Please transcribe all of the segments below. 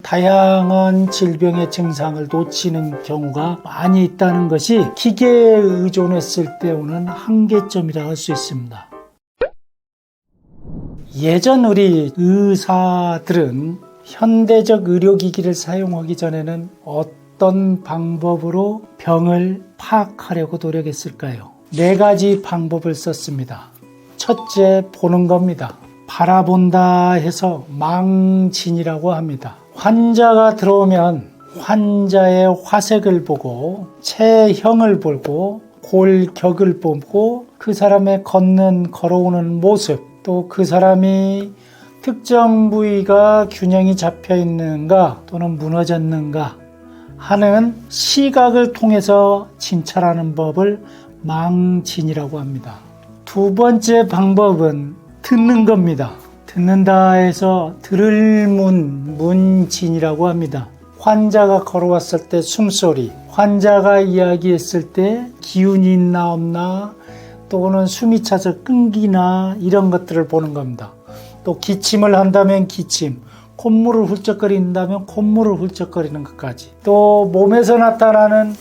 다양한 질병의 증상을 놓치는 경우가 많이 있다는 것이 기계에 의존했을 때 오는 한계점이라 할 수 있습니다. 예전 우리 의사들은 현대적 의료기기를 사용하기 전에는 어떤 방법으로 병을 파악하려고 노력했을까요? 4가지 방법을 썼습니다. 첫째, 보는 겁니다. 바라본다 해서 망진이라고 합니다. 환자가 들어오면 환자의 화색을 보고 체형을 보고 골격을 보고 그 사람의 걸어오는 모습, 또 그 사람이 특정 부위가 균형이 잡혀 있는가 또는 무너졌는가 하는 시각을 통해서 진찰하는 법을 망진이라고 합니다. 두 번째 방법은 듣는 겁니다. 듣는다 해서 들을 문진이라고 합니다. 환자가 걸어왔을 때 숨소리, 환자가 이야기했을 때 기운이 있나 없나, 또는 숨이 차서 끊기나 이런 것들을 보는 겁니다. 또 기침을 한다면 기침, 콧물을 훌쩍거린다면 콧물을 훌쩍거리는 것까지, 또 몸에서 나타나는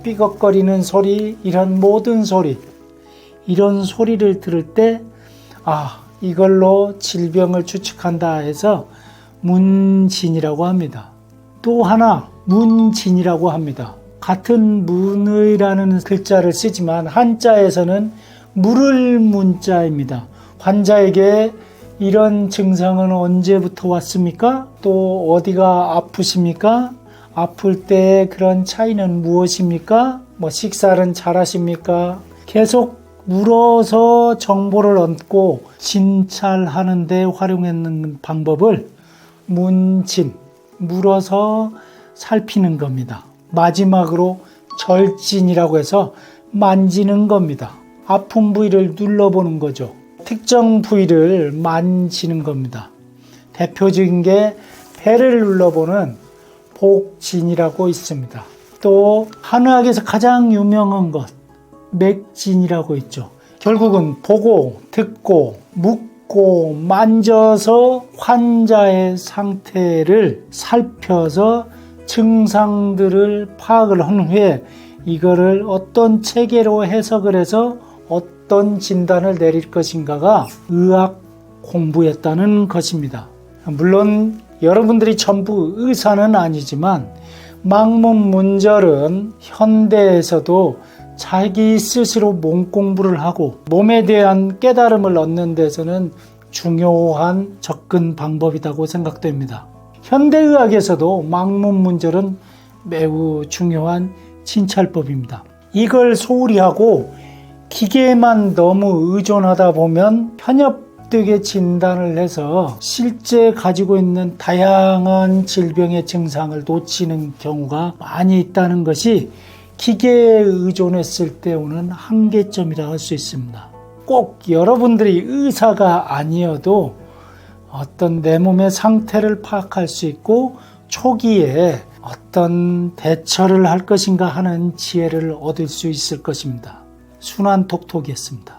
삐걱거리는 소리, 이런 모든 소리, 이런 소리를 들을 때 이걸로 질병을 추측한다 해서 문진이라고 합니다. 또 하나 문진이라고 합니다. 같은 문의라는 글자를 쓰지만 한자에서는 물을 문자입니다. 환자에게 이런 증상은 언제부터 왔습니까? 또 어디가 아프십니까? 아플 때 그런 차이는 무엇입니까? 식사는 잘 하십니까? 계속 물어서 정보를 얻고 진찰하는 데 활용하는 방법을 문진, 물어서 살피는 겁니다. 마지막으로 절진이라고 해서 만지는 겁니다. 아픈 부위를 눌러보는 거죠. 특정 부위를 만지는 겁니다. 대표적인 게 배를 눌러보는 복진이라고 있습니다. 또 한의학에서 가장 유명한 것 맥진이라고 있죠. 결국은 보고 듣고 묻고 만져서 환자의 상태를 살펴서 증상들을 파악을 한 후에 이거를 어떤 체계로 해석을 해서 어떤 진단을 내릴 것인가가 의학 공부였다는 것입니다. 물론 여러분들이 전부 의사는 아니지만 막문문절은 현대에서도 자기 스스로 몸 공부를 하고 몸에 대한 깨달음을 얻는 데서는 중요한 접근 방법이라고 생각됩니다. 현대의학에서도 막문문절은 매우 중요한 진찰법입니다. 이걸 소홀히 하고 기계에만 너무 의존하다 보면 편협되게 진단을 해서 실제 가지고 있는 다양한 질병의 증상을 놓치는 경우가 많이 있다는 것이 기계에 의존했을 때 오는 한계점이라 할 수 있습니다. 꼭 여러분들이 의사가 아니어도 어떤 내 몸의 상태를 파악할 수 있고 초기에 어떤 대처를 할 것인가 하는 지혜를 얻을 수 있을 것입니다. 순환톡톡이었습니다.